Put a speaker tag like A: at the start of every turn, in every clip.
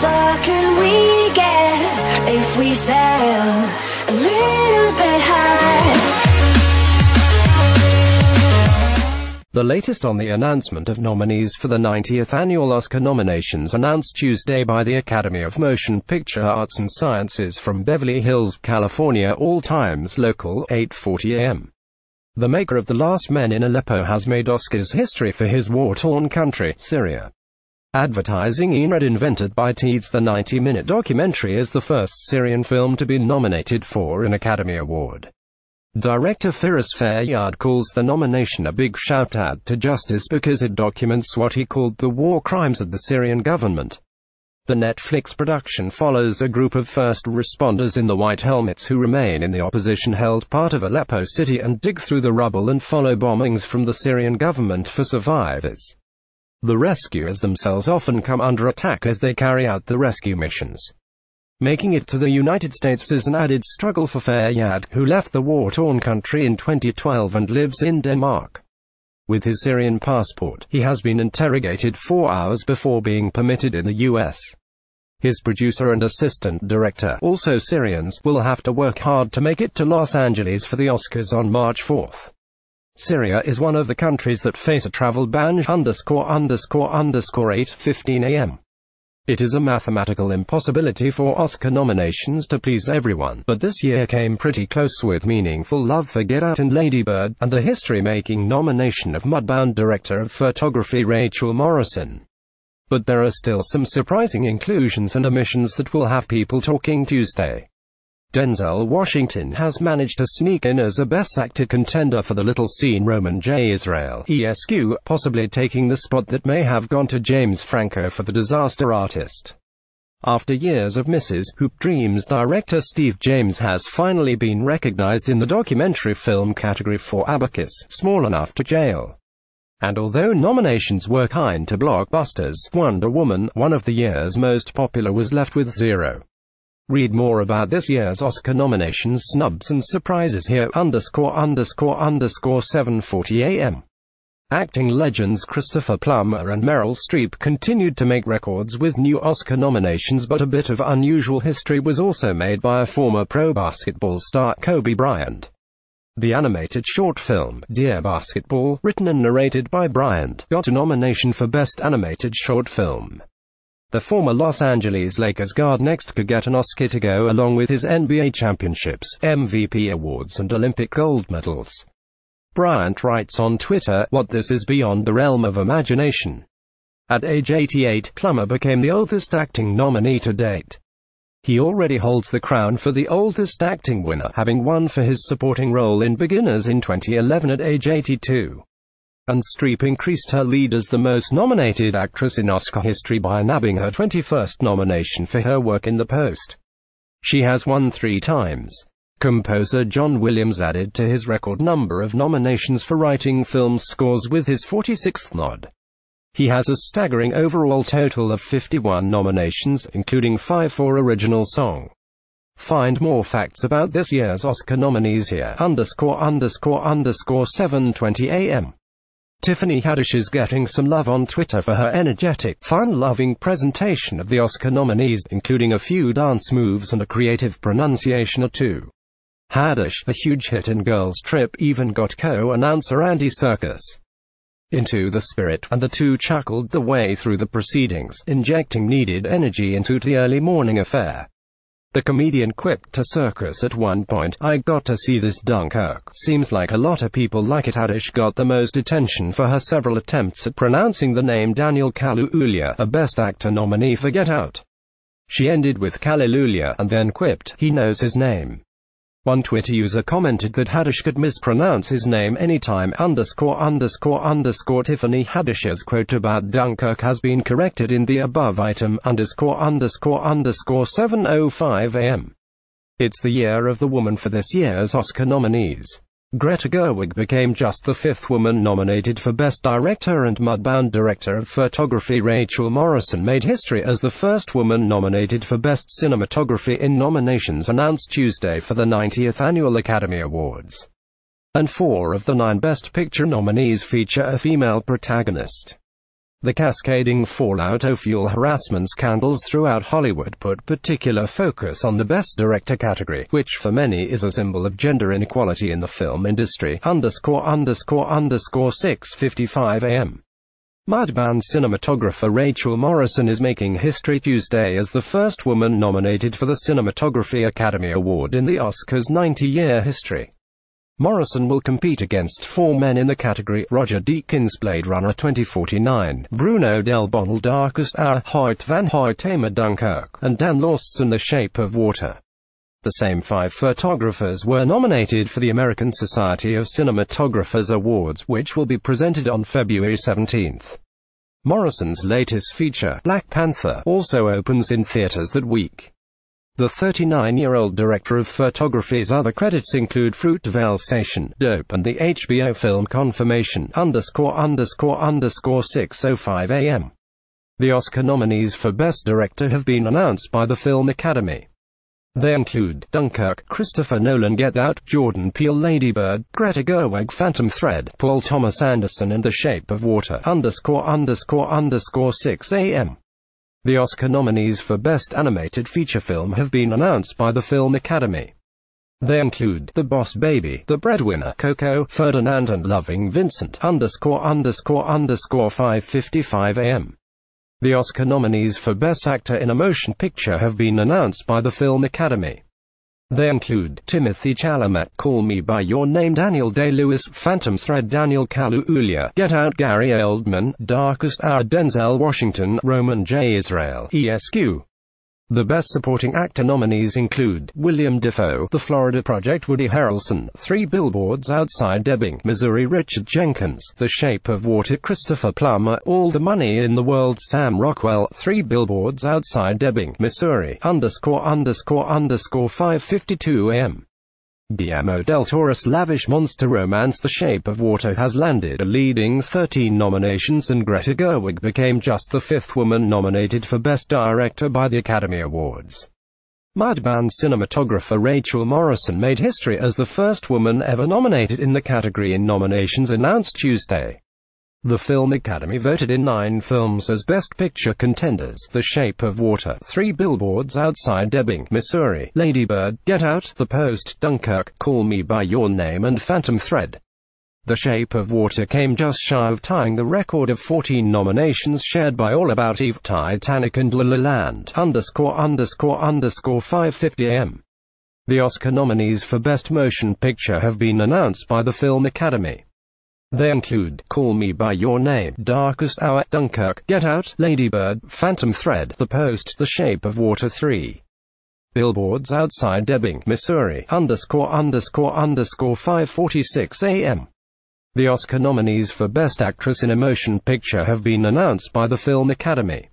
A: far can we get if we sail a little bit high?
B: The latest on the announcement of nominees for the 90th annual Oscar nominations announced Tuesday by the Academy of Motion Picture Arts and Sciences from Beverly Hills, California. All times local, 8:40 a.m. The maker of The Last Men in Aleppo has made Oscars history for his war-torn country, Syria. Advertising Enred invented by Teeds, the 90-minute documentary is the first Syrian film to be nominated for an Academy Award. Director Firas Faryad calls the nomination a big shout-out to justice because it documents what he called the war crimes of the Syrian government. The Netflix production follows a group of first responders in the white helmets who remain in the opposition-held part of Aleppo city and dig through the rubble and follow bombings from the Syrian government for survivors. The rescuers themselves often come under attack as they carry out the rescue missions. Making it to the United States is an added struggle for Faryad, who left the war-torn country in 2012 and lives in Denmark. With his Syrian passport, he has been interrogated 4 hours before being permitted in the U.S. His producer and assistant director, also Syrians, will have to work hard to make it to Los Angeles for the Oscars on March 4. Syria is one of the countries that face a travel ban. ____8:15 a.m. It is a mathematical impossibility for Oscar nominations to please everyone, but this year came pretty close with Meaningful Love for Get Out and Lady Bird, and the history-making nomination of Mudbound Director of Photography Rachel Morrison. But there are still some surprising inclusions and omissions that will have people talking Tuesday. Denzel Washington has managed to sneak in as a Best Actor contender for The Little Scene. Roman J. Israel, ESQ, possibly taking the spot that may have gone to James Franco for The Disaster Artist. After years of misses, Hoop Dreams director Steve James has finally been recognized in the documentary film category for Abacus, Small Enough to Jail. And although nominations were kind to blockbusters, Wonder Woman, one of the year's most popular, was left with 0. Read more about this year's Oscar nominations, snubs and surprises here, ____7:40 a.m. Acting legends Christopher Plummer and Meryl Streep continued to make records with new Oscar nominations, but a bit of unusual history was also made by a former pro basketball star, Kobe Bryant. The animated short film, Dear Basketball, written and narrated by Bryant, got a nomination for Best Animated Short Film. The former Los Angeles Lakers guard next could get an Oscar to go along with his NBA championships, MVP awards and Olympic gold medals. Bryant writes on Twitter, "What this is beyond the realm of imagination." At age 88, Plummer became the oldest acting nominee to date. He already holds the crown for the oldest acting winner, having won for his supporting role in Beginners in 2011 at age 82. And Streep increased her lead as the most nominated actress in Oscar history by nabbing her 21st nomination for her work in The Post. She has won 3 times. Composer John Williams added to his record number of nominations for writing film scores with his 46th nod. He has a staggering overall total of 51 nominations, including 5 for original song. Find more facts about this year's Oscar nominees here, ____7:20 a.m. Tiffany Haddish is getting some love on Twitter for her energetic, fun-loving presentation of the Oscar nominees, including a few dance moves and a creative pronunciation or two. Haddish, a huge hit in Girls Trip, even got co-announcer Andy Serkis into the spirit, and the two chuckled the way through the proceedings, injecting needed energy into the early morning affair. The comedian quipped to Serkis at one point, "I got to see this Dunkirk. Seems like a lot of people like it." Haddish got the most attention for her several attempts at pronouncing the name Daniel Kaluuya, a Best Actor nominee for Get Out. She ended with Kaluuya, and then quipped, "He knows his name." One Twitter user commented that Haddish could mispronounce his name anytime, _____ Tiffany Haddish's quote about Dunkirk has been corrected in the above item, ____7:05 a.m. It's the year of the woman for this year's Oscar nominees. Greta Gerwig became just the 5th woman nominated for Best Director, and Mudbound Director of Photography Rachel Morrison made history as the first woman nominated for Best Cinematography in nominations announced Tuesday for the 90th Annual Academy Awards. And 4 of the 9 Best Picture nominees feature a female protagonist. The cascading fallout of fuel harassment scandals throughout Hollywood put particular focus on the Best Director category, which for many is a symbol of gender inequality in the film industry. 6:55 a.m. Mudbound cinematographer Rachel Morrison is making history Tuesday as the first woman nominated for the Cinematography Academy Award in the Oscars' 90-year history. Morrison will compete against four men in the category: Roger Deakins, Blade Runner 2049, Bruno Del Bonnell, Darkest Hour, Hoyt van Hoytema, Dunkirk, and Dan Laustsen, The Shape of Water. The same five photographers were nominated for the American Society of Cinematographers Awards, which will be presented on February 17. Morrison's latest feature, Black Panther, also opens in theaters that week. The 39-year-old director of photography's other credits include Fruitvale Station, Dope, and the HBO film Confirmation, 6:05 a.m. The Oscar nominees for Best Director have been announced by the Film Academy. They include Dunkirk, Christopher Nolan, Get Out, Jordan Peele, Lady Bird, Greta Gerwig, Phantom Thread, Paul Thomas Anderson, and The Shape of Water, 6 a.m. The Oscar nominees for Best Animated Feature Film have been announced by the Film Academy. They include The Boss Baby, The Breadwinner, Coco, Ferdinand, and Loving Vincent, 5:55 a.m. The Oscar nominees for Best Actor in a Motion Picture have been announced by the Film Academy. They include Timothy Chalamet, Call Me By Your Name, Daniel Day-Lewis, Phantom Thread, Daniel Kaluuya, Get Out, Gary Oldman, Darkest Hour, Denzel Washington, Roman J. Israel, ESQ. The Best Supporting Actor nominees include William Dafoe, The Florida Project, Woody Harrelson, 3 Billboards Outside Ebbing, Missouri, Richard Jenkins, The Shape of Water, Christopher Plummer, All the Money in the World, Sam Rockwell, 3 Billboards Outside Ebbing, Missouri, 5:52 a.m. Guillermo del Toro's lavish monster romance The Shape of Water has landed a leading 13 nominations, and Greta Gerwig became just the 5th woman nominated for Best Director by the Academy Awards. Mudbound cinematographer Rachel Morrison made history as the first woman ever nominated in the category in nominations announced Tuesday. The Film Academy voted in 9 films as Best Picture contenders: The Shape of Water, 3 Billboards Outside Ebbing, Missouri, Lady Bird, Get Out, The Post, Dunkirk, Call Me By Your Name, and Phantom Thread. The Shape of Water came just shy of tying the record of 14 nominations shared by All About Eve, Titanic, and La La Land, 5:50 a.m. The Oscar nominees for Best Motion Picture have been announced by the Film Academy. They include Call Me By Your Name, Darkest Hour, Dunkirk, Get Out, Lady Bird, Phantom Thread, The Post, The Shape of Water, 3 Billboards Outside Ebbing, Missouri, 5:46 a.m. The Oscar nominees for Best Actress in a Motion Picture have been announced by the Film Academy.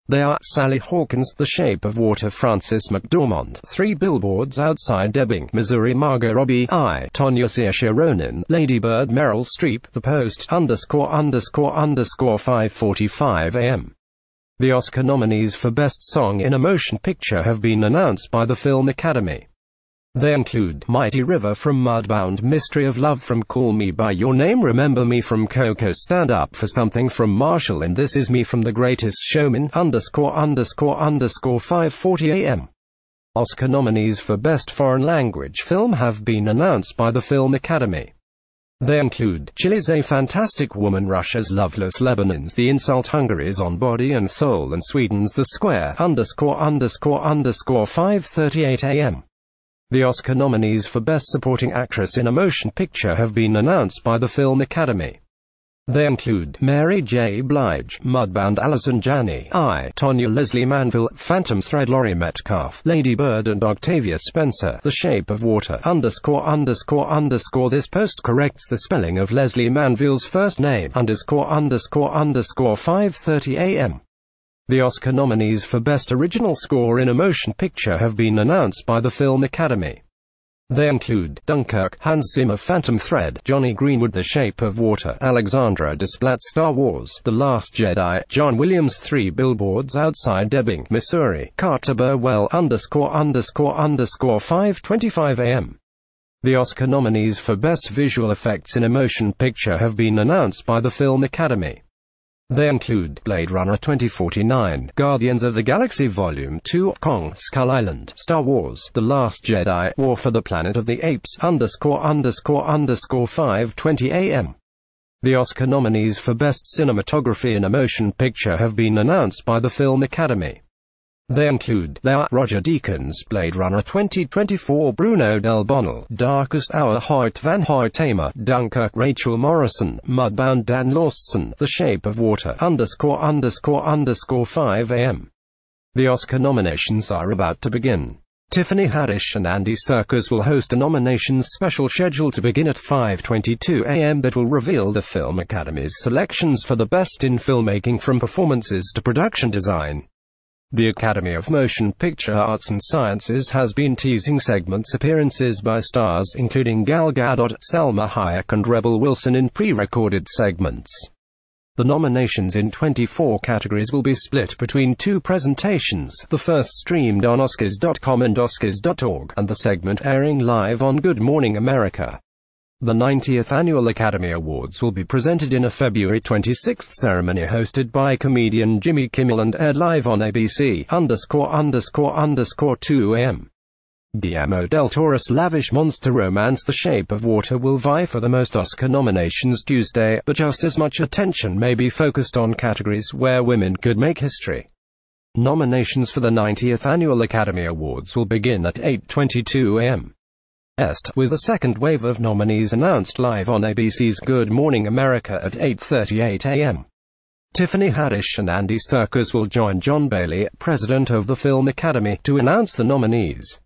B: They are Sally Hawkins, The Shape of Water, Frances McDormand, 3 Billboards Outside Ebbing, Missouri, Margot Robbie, Tonya Saoirse Ronan, Lady Bird, Meryl Streep, The Post, 5:45 a.m. The Oscar nominees for Best Song in a Motion Picture have been announced by the Film Academy. They include Mighty River from Mudbound, Mystery of Love from Call Me By Your Name, Remember Me from Coco, Stand Up for Something from Marshall, and This Is Me from The Greatest Showman, 5:40 a.m. Oscar nominees for Best Foreign Language Film have been announced by the Film Academy. They include Chile's A Fantastic Woman, Russia's Loveless, Lebanon's The Insult, Hungary's On Body and Soul, and Sweden's The Square, 5:38 a.m. The Oscar nominees for Best Supporting Actress in a Motion Picture have been announced by the Film Academy. They include Mary J. Blige, Mudbound, Allison Janney, Tonya Leslie Manville, Phantom Thread, Laurie Metcalf, Lady Bird, and Octavia Spencer, The Shape of Water, This post corrects the spelling of Leslie Manville's first name, 5:30 a.m. The Oscar nominees for Best Original Score in a Motion Picture have been announced by the Film Academy. They include Dunkirk, Hans Zimmer, Phantom Thread, Johnny Greenwood, The Shape of Water, Alexandra Desplat, Star Wars, The Last Jedi, John Williams, 3 Billboards Outside Ebbing, Missouri, Carter Burwell, 5:25 a.m. The Oscar nominees for Best Visual Effects in a Motion Picture have been announced by the Film Academy. They include Blade Runner 2049, Guardians of the Galaxy Volume 2, Kong, Skull Island, Star Wars, The Last Jedi, War for the Planet of the Apes, ___5:20 AM. The Oscar nominees for Best Cinematography in a Motion Picture have been announced by the Film Academy. They include Roger Deakins, Blade Runner 2024, Bruno Del Bonnell, Darkest Hour, Hoyt van Hoytema, Dunkirk, Rachel Morrison, Mudbound, Dan Laustsen, The Shape of Water, ___5 AM. The Oscar nominations are about to begin. Tiffany Haddish and Andy Serkis will host a nominations special scheduled to begin at 5:22 AM that will reveal the Film Academy's selections for the best in filmmaking, from performances to production design. The Academy of Motion Picture Arts and Sciences has been teasing segments appearances by stars including Gal Gadot, Selma Hayek and Rebel Wilson in pre-recorded segments. The nominations in 24 categories will be split between two presentations, the first streamed on Oscars.com and Oscars.org, and the segment airing live on Good Morning America. The 90th Annual Academy Awards will be presented in a February 26 ceremony hosted by comedian Jimmy Kimmel and aired live on ABC, ___2 AM. Guillermo del Toro's lavish monster romance The Shape of Water will vie for the most Oscar nominations Tuesday, but just as much attention may be focused on categories where women could make history. Nominations for the 90th Annual Academy Awards will begin at 8:22 AM. With a second wave of nominees announced live on ABC's Good Morning America at 8:38 AM. Tiffany Haddish and Andy Serkis will join John Bailey, president of the Film Academy, to announce the nominees.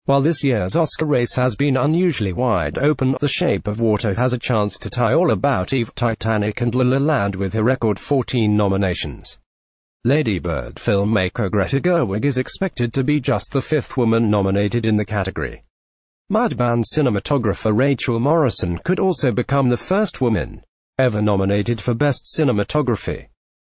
B: While this year's Oscar race has been unusually wide open, The Shape of Water has a chance to tie All About Eve, Titanic and La La Land with a record 14 nominations. Lady Bird filmmaker Greta Gerwig is expected to be just the fifth woman nominated in the category. Mudbound cinematographer Rachel Morrison could also become the first woman ever nominated for Best Cinematography.